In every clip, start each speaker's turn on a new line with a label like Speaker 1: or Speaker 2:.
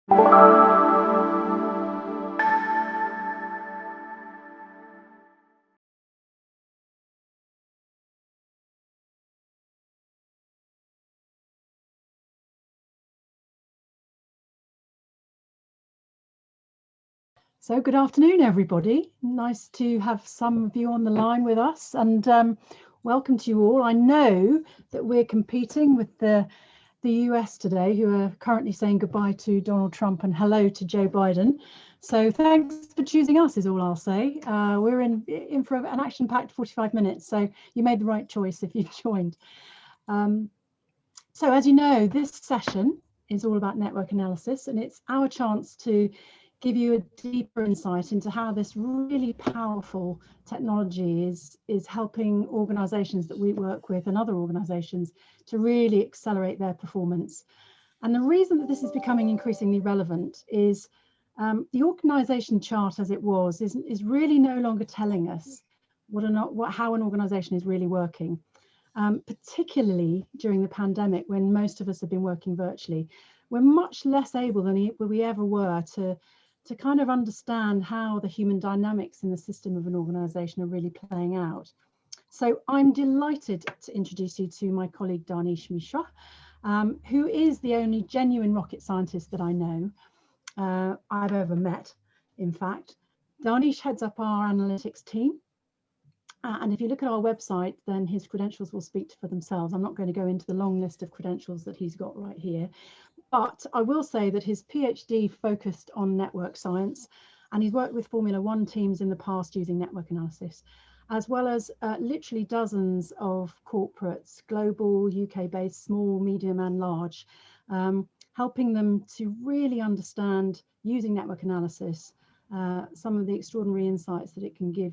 Speaker 1: So good afternoon, everybody. Nice to have some of you on the line with us, and welcome to you all. I know that we're competing with the US today, who are currently saying goodbye to Donald Trump and hello to Joe Biden. So thanks for choosing us is all I'll say. We're in for an action-packed 45 minutes, so you made the right choice if you've joined. So as you know, this session is all about network analysis, and it's our chance to give you a deeper insight into how this really powerful technology is helping organizations that we work with and other organizations to really accelerate their performance. And the reason that this is becoming increasingly relevant is the organization chart as it was is really no longer telling us how an organization is really working. Particularly during the pandemic, when most of us have been working virtually, we're much less able than we ever were to kind of understand how the human dynamics in the system of an organization are really playing out. So I'm delighted to introduce you to my colleague Danish Mishra, who is the only genuine rocket scientist that I know I've ever met, in fact. Danish heads up our analytics team. And if you look at our website, then his credentials will speak for themselves. I'm not going to go into the long list of credentials that he's got right here. But I will say that his PhD focused on network science, and he's worked with Formula One teams in the past using network analysis, as well as literally dozens of corporates, global, UK-based, small, medium and large, helping them to really understand, using network analysis, some of the extraordinary insights that it can give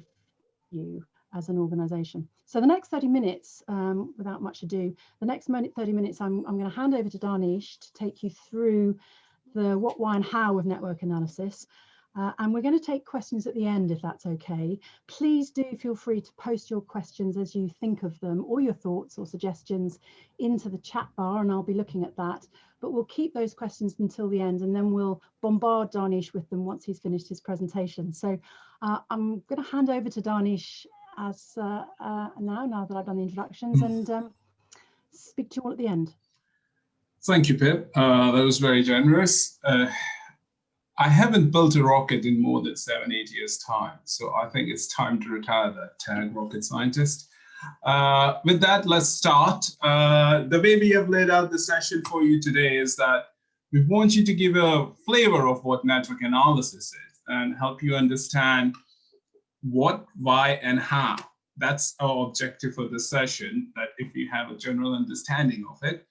Speaker 1: you as an organization. So the next 30 minutes, without much ado, the next 30 minutes, I'm going to hand over to Danish to take you through the what, why and how of network analysis. And we're going to take questions at the end, if that's okay. Please do feel free to post your questions as you think of them, or your thoughts or suggestions into the chat bar, and I'll be looking at that. But we'll keep those questions until the end, and then we'll bombard Danish with them once he's finished his presentation. So I'm going to hand over to Danish as now that I've done the introductions, and speak to you all at the end.
Speaker 2: Thank you, Pip. That was very generous. I haven't built a rocket in more than 7-8 years' time, so I think it's time to retire that tag rocket scientist. With that, let's start. The way we have laid out the session for you today is that we want you to give a flavor of what network analysis is and help you understand what, why, and how. That's our objective for this session, that if you have a general understanding of it.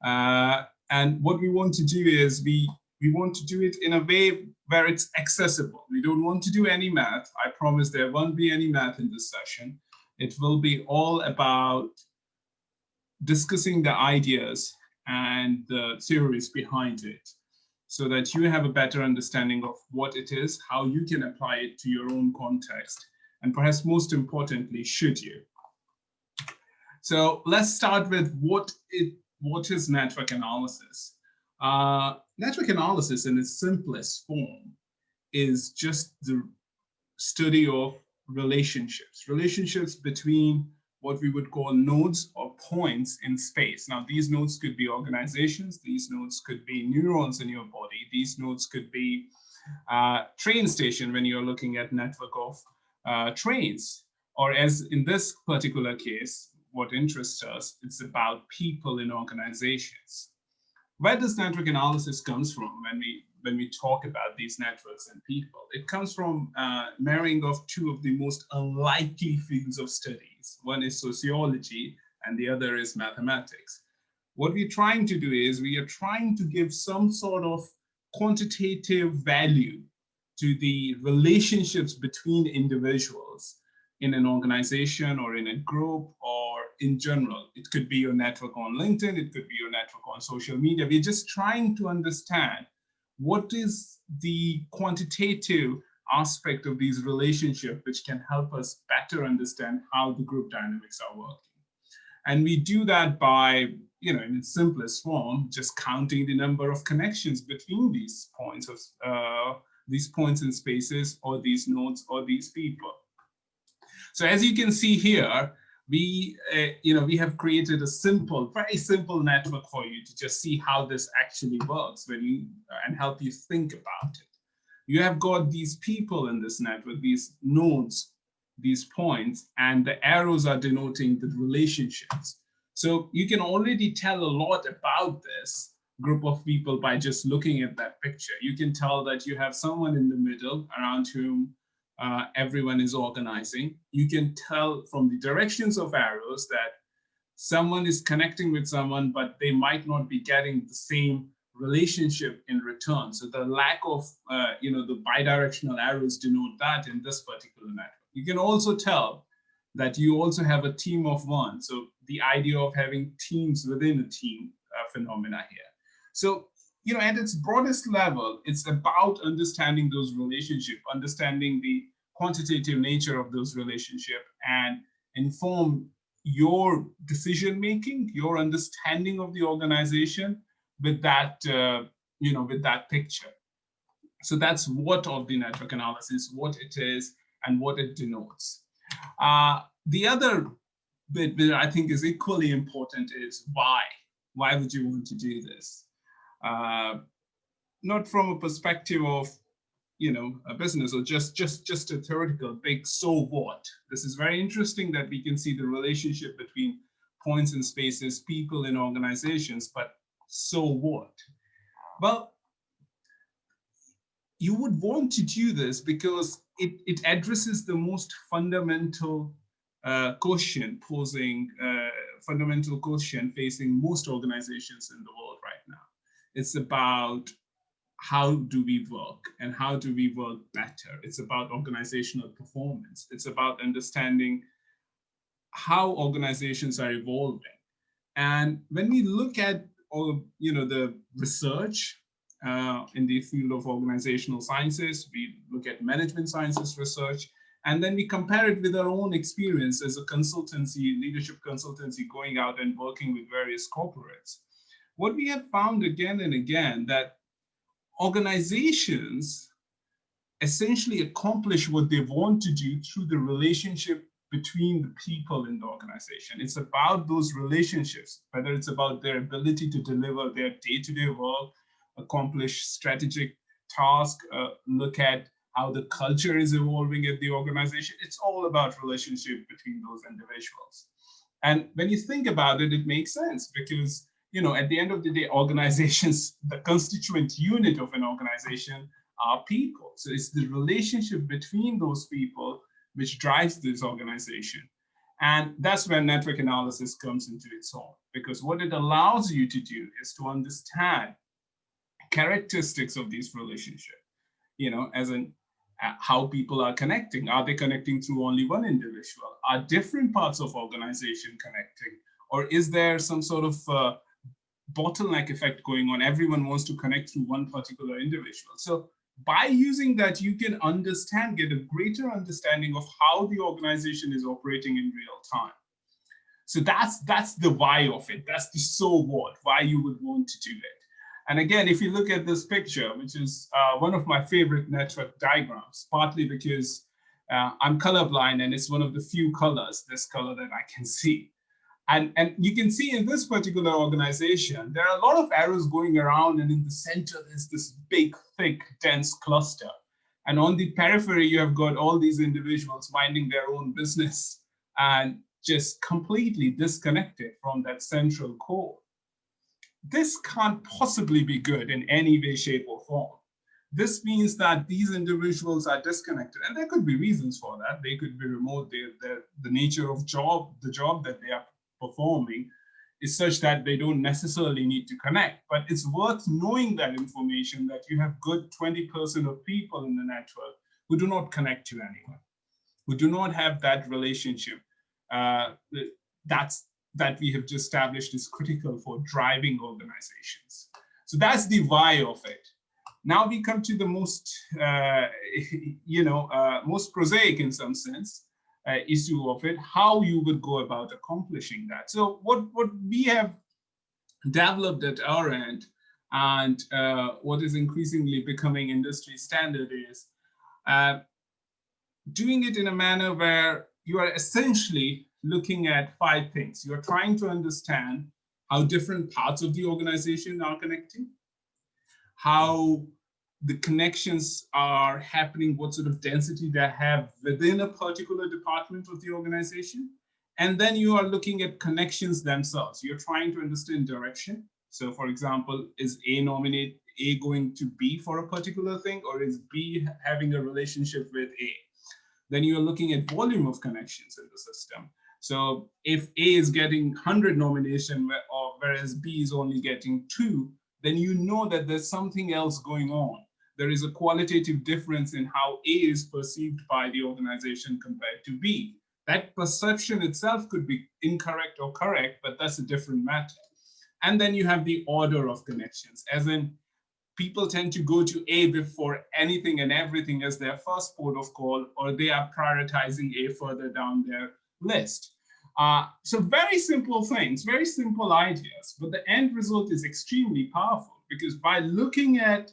Speaker 2: And what we want to do is we want to do it in a way where it's accessible. We don't want to do any math. I promise there won't be any math in this session. It will be all about discussing the ideas and the theories behind it, so that you have a better understanding of what it is, how you can apply it to your own context, and perhaps most importantly, should you. So let's start with what is network analysis. Network analysis in its simplest form is just the study of relationships between what we would call nodes or points in space. Now, these nodes could be organizations, these nodes could be neurons in your body, these nodes could be train station when you're looking at network of trains, or as in this particular case, what interests us, it's about people in organizations. Where does network analysis comes from when we talk about these networks and people? It comes from marrying of two of the most unlikely fields of studies. One is sociology and the other is mathematics. What we're trying to do is we are trying to give some sort of quantitative value to the relationships between individuals in an organization or in a group or in general. It could be your network on LinkedIn, it could be your network on social media. We're just trying to understand what is the quantitative aspect of these relationships which can help us better understand how the group dynamics are working. And we do that by in its simplest form, just counting the number of connections between these points in spaces, or these nodes, or these people. So as you can see here, we have created a very simple network for you to just see how this actually works and help you think about it. You have got these people in this network, these nodes, these points, and the arrows are denoting the relationships. So you can already tell a lot about this group of people by just looking at that picture. You can tell that you have someone in the middle around whom everyone is organizing. You can tell from the directions of arrows that someone is connecting with someone, but they might not be getting the same relationship in return. So the lack of, the bidirectional arrows denote that in this particular network. You can also tell that you also have a team of one. So the idea of having teams within a team phenomena here. So, at its broadest level, it's about understanding those relationships, understanding the quantitative nature of those relationships, and inform your decision-making, your understanding of the organization with that, with that picture. So that's what of the network analysis, what it is, and what it denotes. The other bit that I think is equally important is why. Why would you want to do this? Not from a perspective of, a business or just a theoretical big so what. This is very interesting that we can see the relationship between points and spaces, people in organizations, but so what? Well, you would want to do this because it addresses the most fundamental question facing most organizations in the world right now. It's about how do we work and how do we work better. It's about organizational performance. It's about understanding how organizations are evolving. And when we look at the research in the field of organizational sciences, we look at management sciences research, and then we compare it with our own experience as a consultancy, leadership consultancy, going out and working with various corporates. What we have found again and again that organizations essentially accomplish what they want to do through the relationship between the people in the organization. It's about those relationships, whether it's about their ability to deliver their day-to-day work, accomplish strategic tasks, look at how the culture is evolving at the organization. It's all about relationship between those individuals. And when you think about it, it makes sense because, at the end of the day, organizations, the constituent unit of an organization are people. So it's the relationship between those people which drives this organization. And that's where network analysis comes into its own, because what it allows you to do is to understand characteristics of these relationships, as in how people are connecting. Are they connecting through only one individual? Are different parts of organization connecting? Or is there some sort of bottleneck effect going on? Everyone wants to connect through one particular individual. So by using that, you can get a greater understanding of how the organization is operating in real time. So that's the why of it. That's the so what, why you would want to do it. And again, if you look at this picture, which is one of my favorite network diagrams, partly because I'm colorblind and it's one of the few colors, this color that I can see. And you can see in this particular organization, there are a lot of arrows going around, and in the center, there's this big, thick, dense cluster. And on the periphery, you have got all these individuals minding their own business and just completely disconnected from that central core. This can't possibly be good in any way, shape, or form. This means that these individuals are disconnected, and there could be reasons for that. They could be remote. The nature of the job that they are performing is such that they don't necessarily need to connect. But it's worth knowing that information, that you have good 20% of people in the network who do not connect to anyone, who do not have that relationship that we have just established is critical for driving organizations. So that's the why of it. Now we come to the most, most prosaic in some sense issue of it, how you would go about accomplishing that. So what we have developed at our end, and what is increasingly becoming industry standard is doing it in a manner where you are essentially looking at 5 things. You're trying to understand how different parts of the organization are connecting, how the connections are happening, what sort of density they have within a particular department of the organization. And then you are looking at connections themselves. You're trying to understand direction. So for example, is A going to B for a particular thing, or is B having a relationship with A? Then you're looking at volume of connections in the system. So if A is getting 100 nominations, whereas B is only getting 2, then you know that there's something else going on. There is a qualitative difference in how A is perceived by the organization compared to B. That perception itself could be incorrect or correct, but that's a different matter. And then you have the order of connections, as in people tend to go to A before anything and everything as their first port of call, or they are prioritizing A further down their list. So very simple things, very simple ideas, but the end result is extremely powerful, because by looking at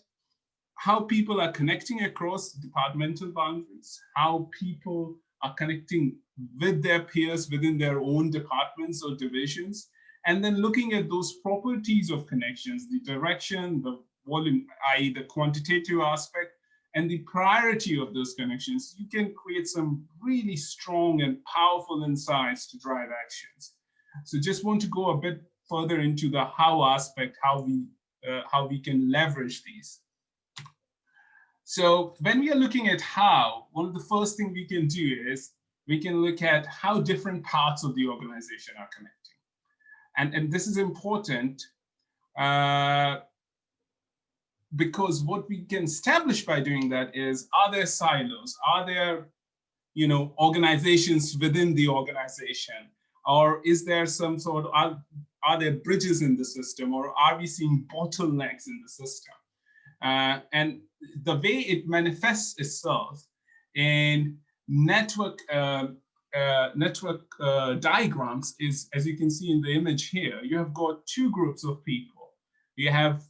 Speaker 2: how people are connecting across departmental boundaries, how people are connecting with their peers within their own departments or divisions, and then looking at those properties of connections, the direction, the volume, i.e. the quantitative aspect, and the priority of those connections, you can create some really strong and powerful insights to drive actions. So just want to go a bit further into the how aspect, how we can leverage these. So when we are looking at how, one of the first things we can do is we can look at how different parts of the organization are connecting. And this is important because what we can establish by doing that is, are there silos? Are there, organizations within the organization? Or is there some sort of, are there bridges in the system, or are we seeing bottlenecks in the system? And the way it manifests itself in network diagrams is, as you can see in the image here, you have got 2 groups of people. You have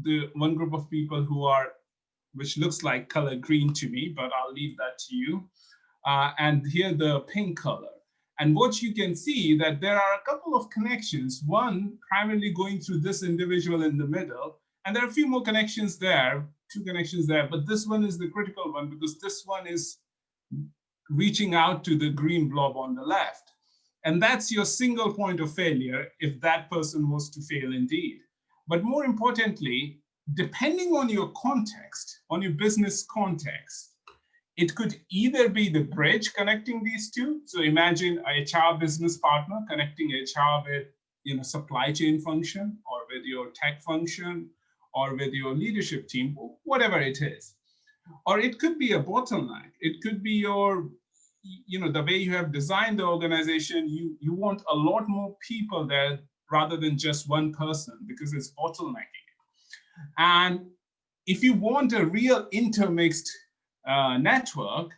Speaker 2: the one group of people who are, which looks like color green to me, but I'll leave that to you. And here the pink color. And what you can see that there are a couple of connections, one primarily going through this individual in the middle, and there are a few more connections there, 2 connections there, but this one is the critical one, because this one is reaching out to the green blob on the left. And that's your single point of failure if that person was to fail indeed. But more importantly, depending on your context, on your business context, it could either be the bridge connecting these 2. So imagine a HR business partner connecting HR with supply chain function, or with your tech function, or with your leadership team, whatever it is. Or it could be a bottleneck. It could be your, the way you have designed the organization, you want a lot more people there rather than just one person, because it's bottlenecking. And if you want a real intermixed network,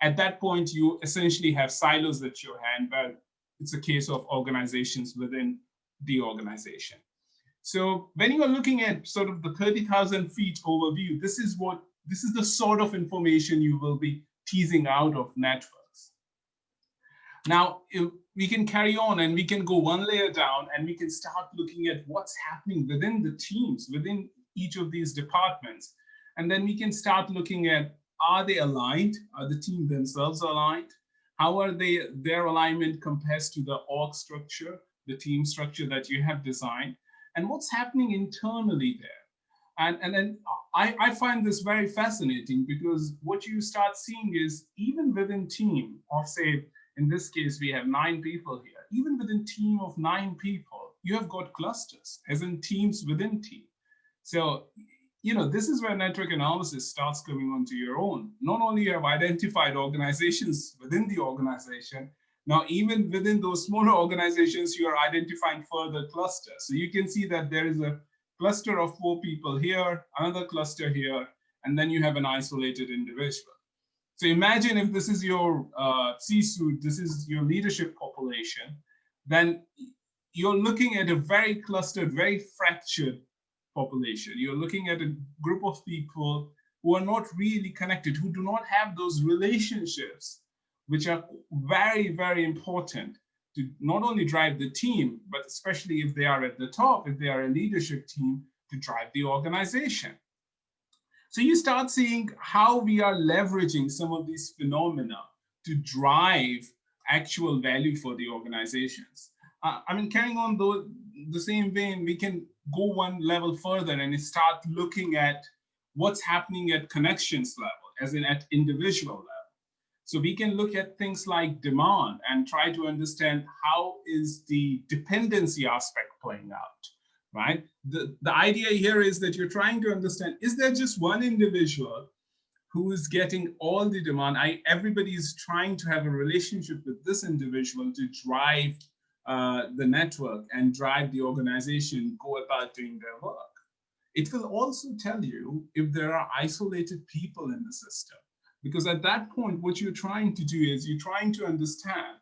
Speaker 2: at that point, you essentially have silos at your hand, but it's a case of organizations within the organization. So when you are looking at sort of the 30,000 feet overview, this is the sort of information you will be teasing out of networks. Now, we can carry on and we can go one layer down, and we can start looking at what's happening within the teams, within each of these departments. And then we can start looking at, are they aligned? Are the team themselves aligned? How are their alignment compares to the org structure, the team structure that you have designed? And what's happening internally there? And then I find this very fascinating, because what you start seeing is, even within team of, say, in this case, we have 9 people here. Even within team of 9 people, you have got clusters, as in teams within team. So, this is where network analysis starts coming onto your own. Not only you have identified organizations within the organization, now even within those smaller organizations, you are identifying further clusters. So you can see that there is a cluster of 4 people here, another cluster here, and then you have an isolated individual. So imagine if this is your C-suite, this is your leadership population, then you're looking at a very clustered, very fractured population. You're looking at a group of people who are not really connected, who do not have those relationships, which are very, very important to not only drive the team, but especially if they are at the top, if they are a leadership team, to drive the organization. So you start seeing how we are leveraging some of these phenomena to drive actual value for the organizations. I mean, carrying on the same vein, we can go one level further and start looking at what's happening at connections level, as in at individual level. So we can look at things like demand and try to understand how is the dependency aspect playing out, right? The idea here is that you're trying to understand, is there just one individual who is getting all the demand? Everybody is trying to have a relationship with this individual to drive the network and drive the organization go about doing their work. It will also tell you if there are isolated people in the system. Because at that point, what you're trying to do is you're trying to understand,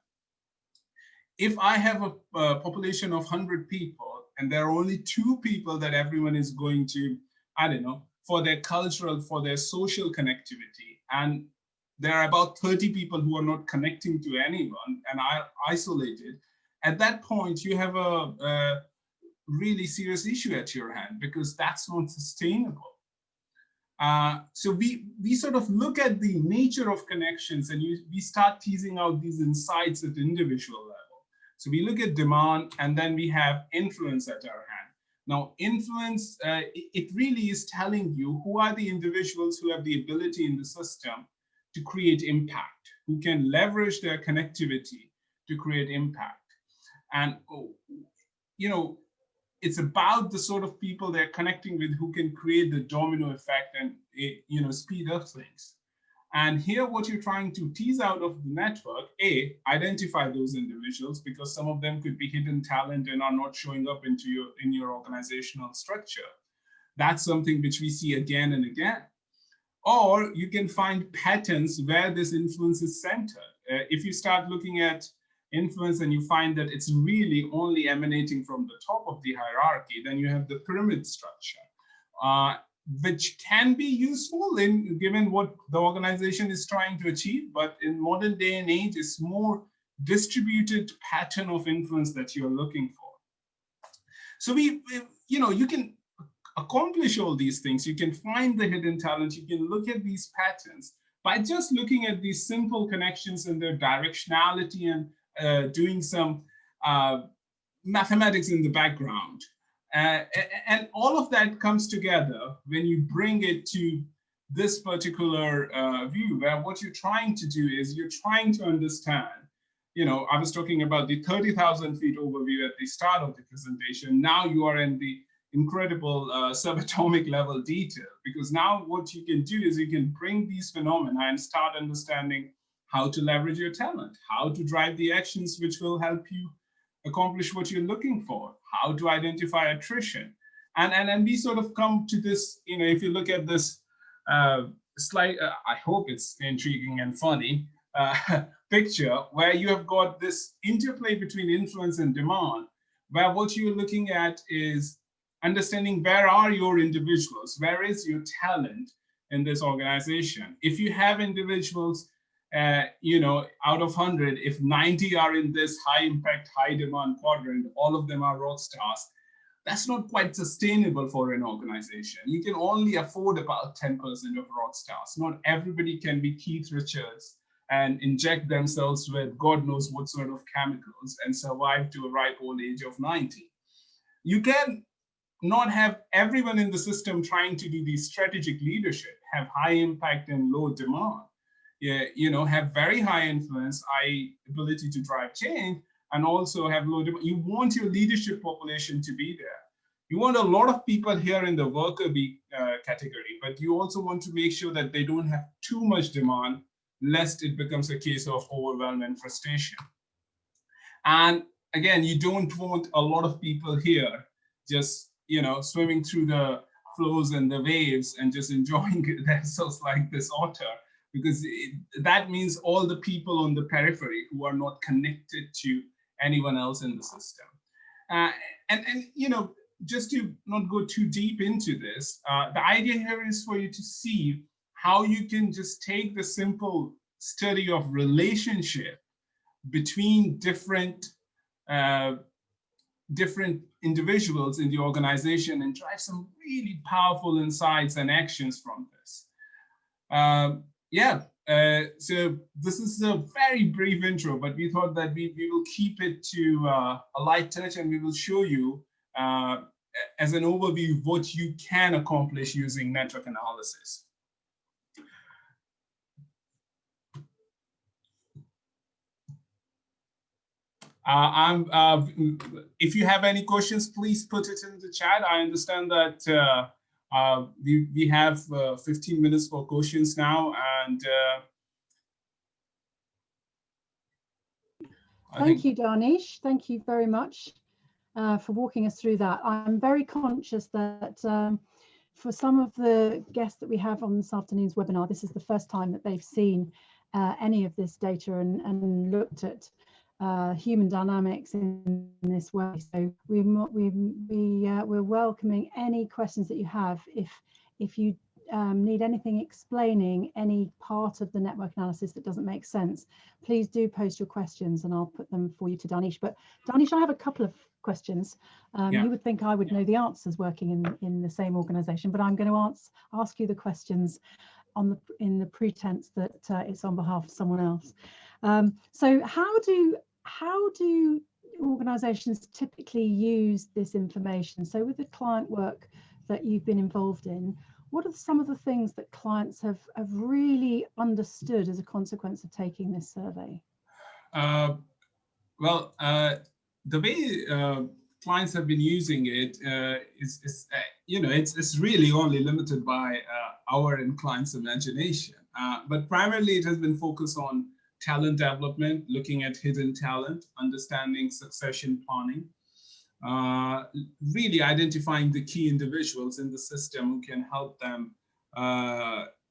Speaker 2: if I have a population of 100 people and there are only 2 people that everyone is going to, I don't know, for their cultural, for their social connectivity, and there are about 30 people who are not connecting to anyone and are isolated, at that point, you have a really serious issue at your hand, because that's not sustainable. So we sort of look at the nature of connections, and we start teasing out these insights at the individual level. So we look at demand, and then we have influence at our hand. Now, influence, it really is telling you who are the individuals who have the ability in the system to create impact, who can leverage their connectivity to create impact. And, you know, it's about the sort of people they're connecting with who can create the domino effect and, you know, speed up things. And here, what you're trying to tease out of the network, identify those individuals, because some of them could be hidden talent and are not showing up in your organizational structure. That's something which we see again and again. Or you can find patterns where this influence is centered. If you start looking at influence and you find that it's really only emanating from the top of the hierarchy, then you have the pyramid structure, which can be useful in given what the organization is trying to achieve, but in modern day and age, it's more distributed pattern of influence that you're looking for. So you know, you can accomplish all these things. You can find the hidden talent. You can look at these patterns by just looking at these simple connections and their directionality and doing some mathematics in the background. And all of that comes together when you bring it to this particular view, where what you're trying to do is you're trying to understand, you know, I was talking about the 30,000 feet overview at the start of the presentation. Now you are in the incredible subatomic level detail, because now what you can do is you can bring these phenomena and start understanding how to leverage your talent, how to drive the actions which will help you accomplish what you're looking for, how to identify attrition. And we sort of come to this, you know, if you look at this slide, I hope it's intriguing and funny picture, where you have got this interplay between influence and demand, where what you're looking at is understanding where are your individuals, where is your talent in this organization. If you have individuals, you know, out of 100, if 90 are in this high impact, high demand quadrant, all of them are rock stars, that's not quite sustainable for an organization. You can only afford about 10% of rock stars. Not everybody can be Keith Richards and inject themselves with God knows what sort of chemicals and survive to a ripe old age of 90. You can not have everyone in the system trying to do the strategic leadership, have high impact and low demand. You know, have very high influence, high ability to drive change, and also have low demand. You want your leadership population to be there. You want a lot of people here in the worker bee category, but you also want to make sure that they don't have too much demand, lest it becomes a case of overwhelm and frustration. And again, you don't want a lot of people here just, you know, swimming through the flows and the waves and just enjoying themselves like this otter, because that means all the people on the periphery who are not connected to anyone else in the system. And you know, just to not go too deep into this, the idea here is for you to see how you can just take the simple study of relationship between different individuals in the organization and drive some really powerful insights and actions from this. So this is a very brief intro, but we thought that we will keep it to a light touch, and we will show you as an overview what you can accomplish using network analysis. If you have any questions, please put it in the chat. I understand that we have 15 minutes for questions now, and
Speaker 1: thank you, Danish. Thank you very much for walking us through that. I'm very conscious that for some of the guests that we have on this afternoon's webinar, this is the first time that they've seen any of this data and looked at human dynamics in this way. So we're welcoming any questions that you have. If you need anything explaining any part of the network analysis that doesn't make sense, please do post your questions and I'll put them for you to Danish. But Danish, I have a couple of questions. You would think I would know the answers working in the same organization, but I'm going to ask you the questions in the pretense that it's on behalf of someone else. So how do organizations typically use this information? So with the client work that you've been involved in, what are some of the things that clients have really understood as a consequence of taking this survey?
Speaker 2: The way clients have been using it is you know, it's really only limited by our and clients' imagination. But primarily it has been focused on talent development, looking at hidden talent, understanding succession planning, really identifying the key individuals in the system who can help them,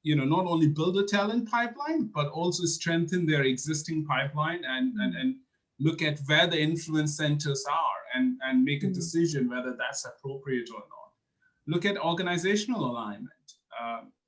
Speaker 2: you know, not only build a talent pipeline, but also strengthen their existing pipeline and look at where the influence centers are and make a decision whether that's appropriate or not. Look at organizational alignment,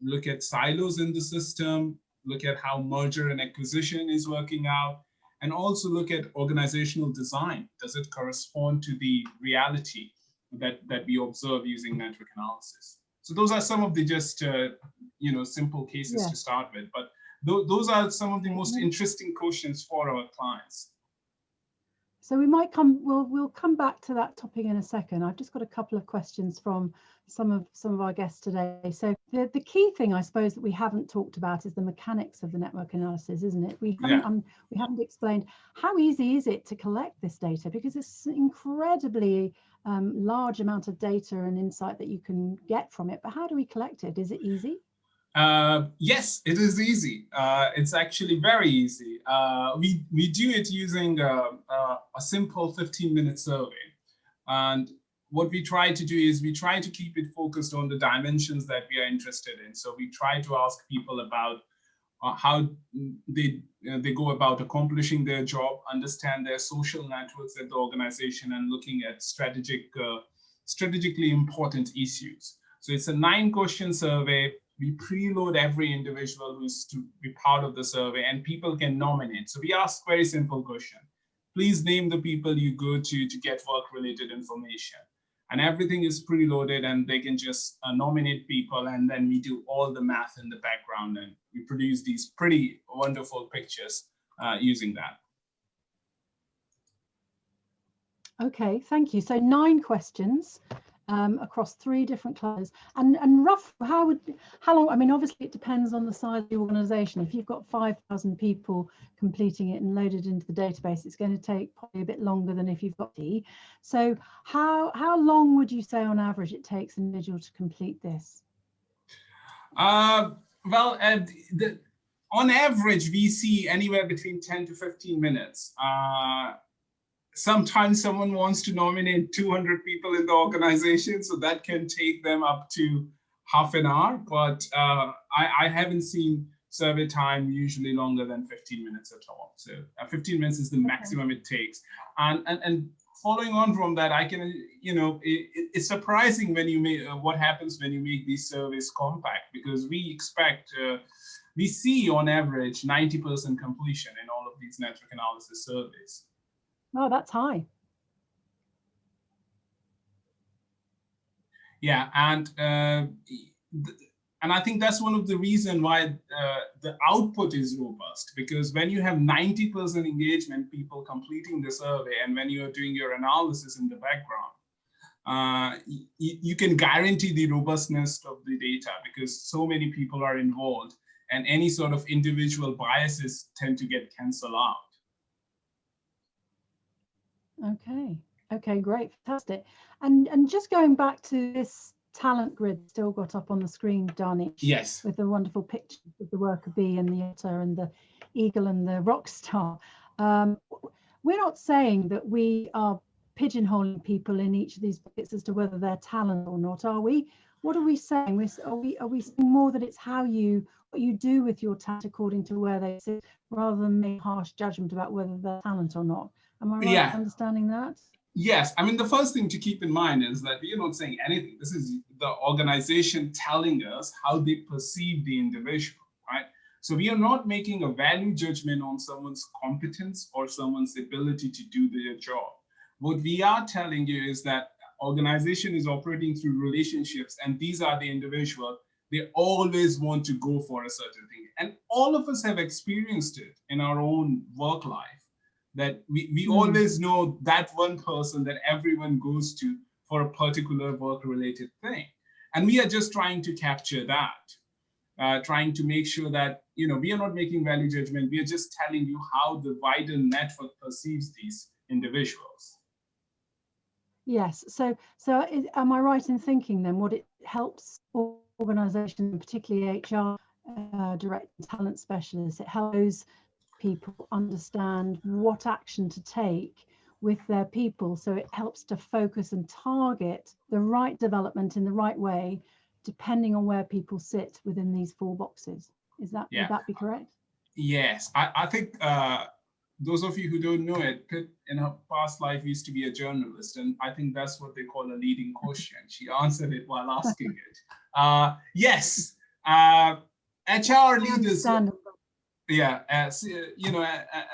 Speaker 2: look at silos in the system, look at how merger and acquisition is working out, and also look at organizational design. Does it correspond to the reality that we observe using network analysis? So those are some of the just, you know, simple cases to start with, but those are some of the most interesting questions for our clients.
Speaker 1: So we'll come back to that topic in a second. I've just got a couple of questions from some of our guests today. So the key thing, I suppose, that we haven't talked about is the mechanics of the network analysis, isn't it? We haven't explained how easy is it to collect this data, because it's an incredibly large amount of data and insight that you can get from it. But how do we collect it? Is it easy?
Speaker 2: Yes, it is easy. It's actually very easy. We do it using a simple 15-minute survey. And what we try to do is we try to keep it focused on the dimensions that we are interested in. So we try to ask people about how they go about accomplishing their job, understand their social networks at the organization, and looking at strategically important issues. So it's a 9-question survey. We preload every individual who's to be part of the survey, and people can nominate. So we ask very simple question. Please name the people you go to get work-related information. And everything is preloaded, and they can just nominate people, and then we do all the math in the background, and we produce these pretty wonderful pictures using that.
Speaker 1: Okay, thank you. So 9 questions. Across 3 different classes, and rough, how long? I mean, obviously it depends on the size of the organization. If you've got 5,000 people completing it and loaded into the database, it's going to take probably a bit longer than if you've got D. So how long would you say on average it takes an individual to complete this?
Speaker 2: Well, on average we see anywhere between 10 to 15 minutes. Sometimes someone wants to nominate 200 people in the organization, so that can take them up to half an hour. But I haven't seen survey time usually longer than 15 minutes at all. So 15 minutes is the maximum it takes. And following on from that, I can, it's surprising when you make what happens when you make these surveys compact, because we expect, we see on average 90% completion in all of these network analysis surveys.
Speaker 1: Oh, that's high.
Speaker 2: Yeah, and I think that's one of the reasons why the output is robust, because when you have 90% engagement, people completing the survey, and when you are doing your analysis in the background, you can guarantee the robustness of the data, because so many people are involved, and any sort of individual biases tend to get canceled out.
Speaker 1: Okay, great, fantastic. And just going back to this talent grid still got up on the screen, Danish.
Speaker 2: Yes.
Speaker 1: With the wonderful pictures of the worker bee and the otter and the eagle and the rock star. We're not saying that we are pigeonholing people in each of these bits as to whether they're talent or not, are we? What are we saying? Are we saying more that it's what you do with your talent according to where they sit, rather than make harsh judgment about whether they're talent or not? Am I right in understanding that?
Speaker 2: Yes, I mean, the first thing to keep in mind is that we are not saying anything. This is the organization telling us how they perceive the individual, right? So we are not making a value judgment on someone's competence or someone's ability to do their job. What we are telling you is that organization is operating through relationships, and these are the individual. They always want to go for a certain thing. And all of us have experienced it in our own work life, that we always know that one person that everyone goes to for a particular work-related thing. And we are just trying to capture that, trying to make sure that, we are not making value judgment. We are just telling you how the wider network perceives these individuals.
Speaker 1: Yes, so am I right in thinking then what it helps organizations, particularly HR direct talent specialists, it helps people understand what action to take with their people, so it helps to focus and target the right development in the right way, depending on where people sit within these 4 boxes. Would that be correct?
Speaker 2: Yes, I think those of you who don't know it, Pip in her past life used to be a journalist, and I think that's what they call a leading question. She answered it while asking it. Yes, HR leaders. Yeah,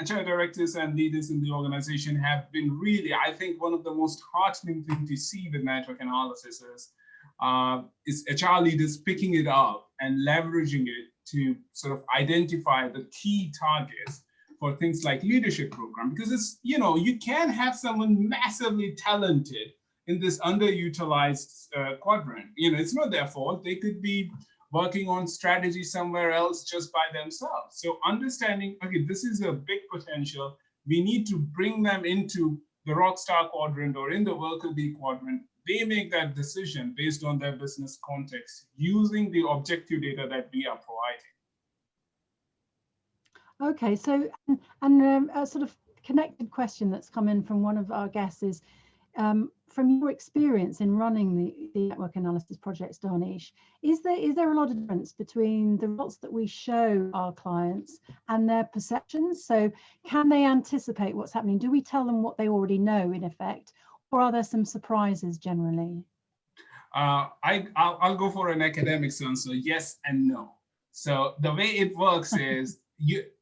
Speaker 2: HR directors and leaders in the organization have been really, I think, one of the most heartening things to see with network analysis is HR leaders picking it up and leveraging it to sort of identify the key targets for things like leadership program, because it's, you can have someone massively talented in this underutilized quadrant. It's not their fault. They could be working on strategy somewhere else just by themselves. So understanding, okay, this is a big potential. We need to bring them into the rockstar quadrant or in the worker bee quadrant. They make that decision based on their business context using the objective data that we are providing.
Speaker 1: Okay, so and a sort of connected question that's come in from one of our guests is, from your experience in running the network analysis projects, Danish, is there a lot of difference between the results that we show our clients and their perceptions? So can they anticipate what's happening? Do we tell them what they already know, in effect, or are there some surprises generally?
Speaker 2: I'll go for an academic answer, yes and no. So the way it works is,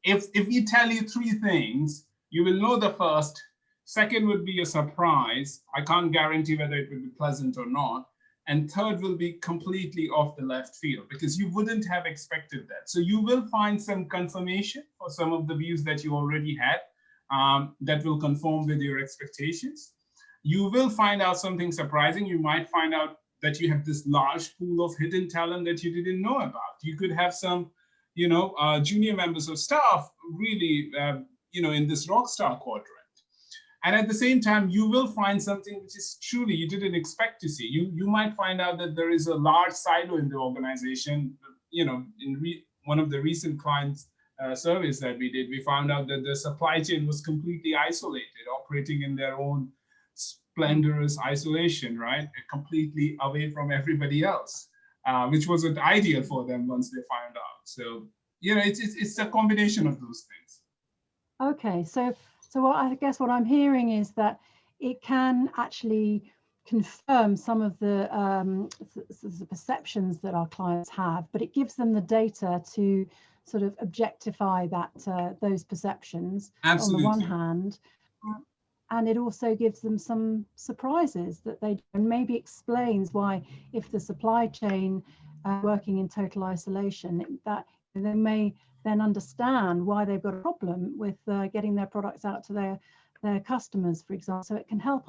Speaker 2: if we tell you 3 things, you will know the first. Second would be a surprise. I can't guarantee whether it will be pleasant or not. And third will be completely off the left field, because you wouldn't have expected that. So you will find some confirmation for some of the views that you already had that will conform with your expectations. You will find out something surprising. You might find out that you have this large pool of hidden talent that you didn't know about. You could have some, junior members of staff really, in this rockstar quadrant. And at the same time, you will find something which is truly you didn't expect to see. You might find out that there is a large silo in the organization. In one of the recent clients surveys that we did, we found out that the supply chain was completely isolated, operating in their own splendorous isolation, right? Completely away from everybody else, which wasn't ideal for them once they found out. So, it's a combination of those things.
Speaker 1: Okay, so I guess what I'm hearing is that it can actually confirm some of the perceptions that our clients have, but it gives them the data to sort of objectify that those perceptions.
Speaker 2: Absolutely.
Speaker 1: On the one hand, and it also gives them some surprises that they, and maybe explains why, if the supply chain working in total isolation, that they may then understand why they've got a problem with getting their products out to their customers, for example. So it can help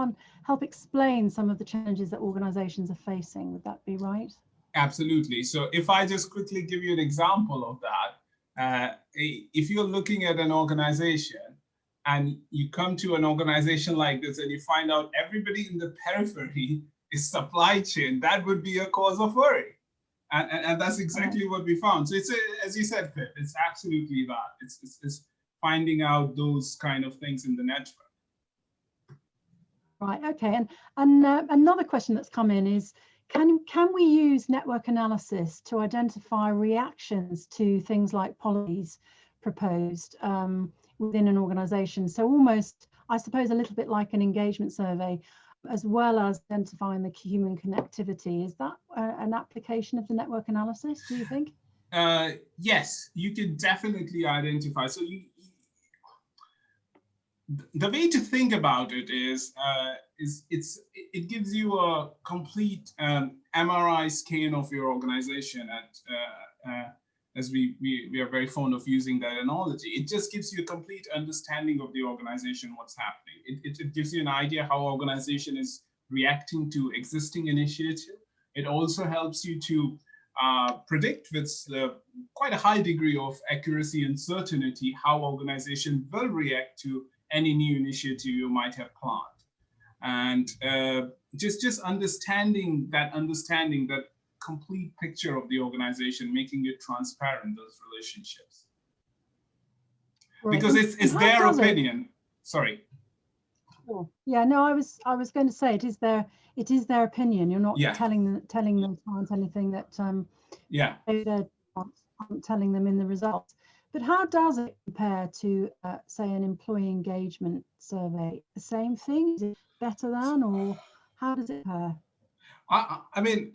Speaker 1: explain some of the challenges that organizations are facing. Would that be right?
Speaker 2: Absolutely. So if I just quickly give you an example of that, if you're looking at an organization and you come to an organization like this and you find out everybody in the periphery is supply chain, that would be a cause of worry. And that's exactly what we found. So it's, as you said, Pip, it's absolutely that. It's finding out those kind of things in the network.
Speaker 1: Right, okay. And another question that's come in is, can we use network analysis to identify reactions to things like policies proposed within an organization? So almost, I suppose, a little bit like an engagement survey, as well as identifying the human connectivity. Is that an application of the network analysis, do you think?
Speaker 2: Yes, you can definitely identify. So the way to think about it is it gives you a complete MRI scan of your organization, and as we are very fond of using that analogy, it just gives you a complete understanding of the organization, what's happening. It gives you an idea how organization is reacting to existing initiative. It also helps you to predict with quite a high degree of accuracy and certainty how organization will react to any new initiative you might have planned. And just understanding that complete picture of the organization, making it transparent, those relationships. Right. Because it's their opinion. Sorry.
Speaker 1: Sure. Yeah, no, I was going to say it is their opinion. You're not telling the client anything that they aren't telling them in the results. But how does it compare to, say, an employee engagement survey? The same thing? Is it better than, or how does it compare?
Speaker 2: I mean,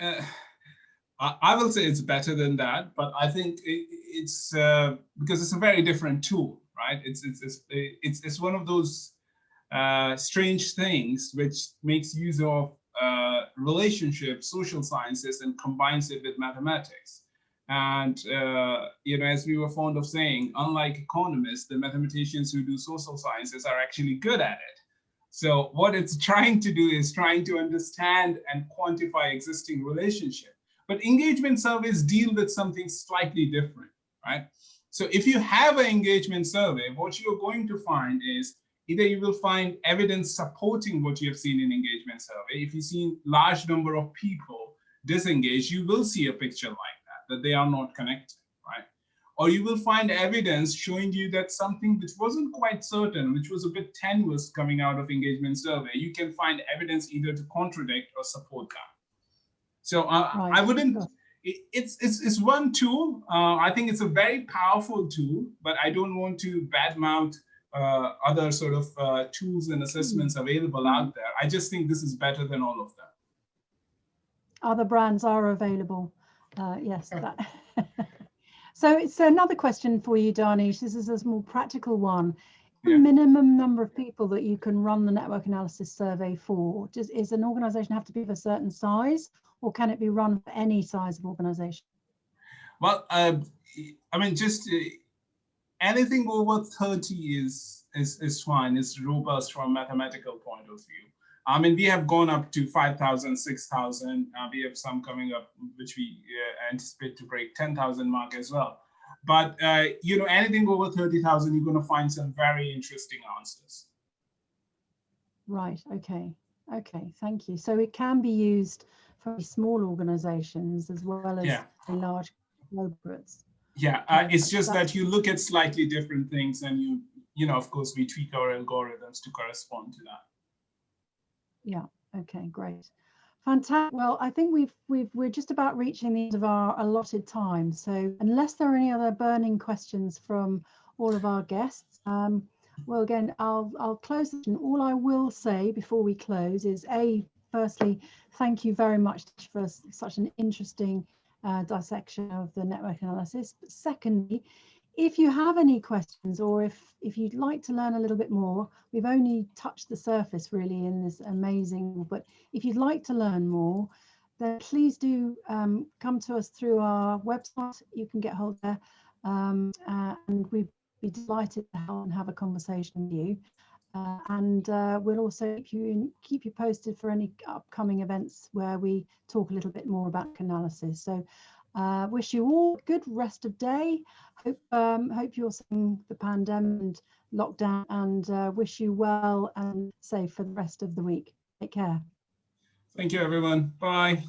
Speaker 2: I will say it's better than that, but I think it's because it's a very different tool, right? It's one of those strange things which makes use of relationships, social sciences, and combines it with mathematics. And as we were fond of saying, unlike economists, the mathematicians who do social sciences are actually good at it. So what it's trying to do is trying to understand and quantify existing relationships. But engagement surveys deal with something slightly different, right? So if you have an engagement survey, what you're going to find is either you will find evidence supporting what you have seen in engagement survey. If you see large number of people disengaged, you will see a picture like that they are not connected, right? Or you will find evidence showing you that something which wasn't quite certain, which was a bit tenuous coming out of engagement survey, you can find evidence either to contradict or support that. So right. I wouldn't, it's one tool. I think it's a very powerful tool, but I don't want to badmouth other sort of tools and assessments available out there. I just think this is better than all of them.
Speaker 1: Other brands are available. Yes. So it's another question for you, Danish. This is a more practical one. The minimum number of people that you can run the network analysis survey for? Is an organization have to be of a certain size, or can it be run for any size of organization?
Speaker 2: Well, I mean, just anything over 30 is fine. It's robust from a mathematical point of view. I mean, we have gone up to 5,000, 6,000. We have some coming up, which we anticipate to break 10,000 mark as well. But, anything over 30,000, you're going to find some very interesting answers.
Speaker 1: Right. Okay. Okay. Thank you. So it can be used for small organizations as well as large corporates.
Speaker 2: Yeah. It's just that you look at slightly different things, and of course, we tweak our algorithms to correspond to that.
Speaker 1: Yeah. Okay. Great. Fantastic. Well, I think we're just about reaching the end of our allotted time. So unless there are any other burning questions from all of our guests, Well, again, I'll close this, and all I will say before we close is firstly, thank you very much for such an interesting dissection of the network analysis. But secondly, if you have any questions, or if you'd like to learn a little bit more, we've only touched the surface really in this amazing, but if you'd like to learn more, then please do come to us through our website. You can get hold there, and we'd be delighted to help and have a conversation with you. And we'll also keep you posted for any upcoming events where we talk a little bit more about analysis. So wish you all a good rest of day. Hope you're seeing the pandemic and lockdown, and wish you well and safe for the rest of the week. Take care.
Speaker 2: Thank you, everyone. Bye.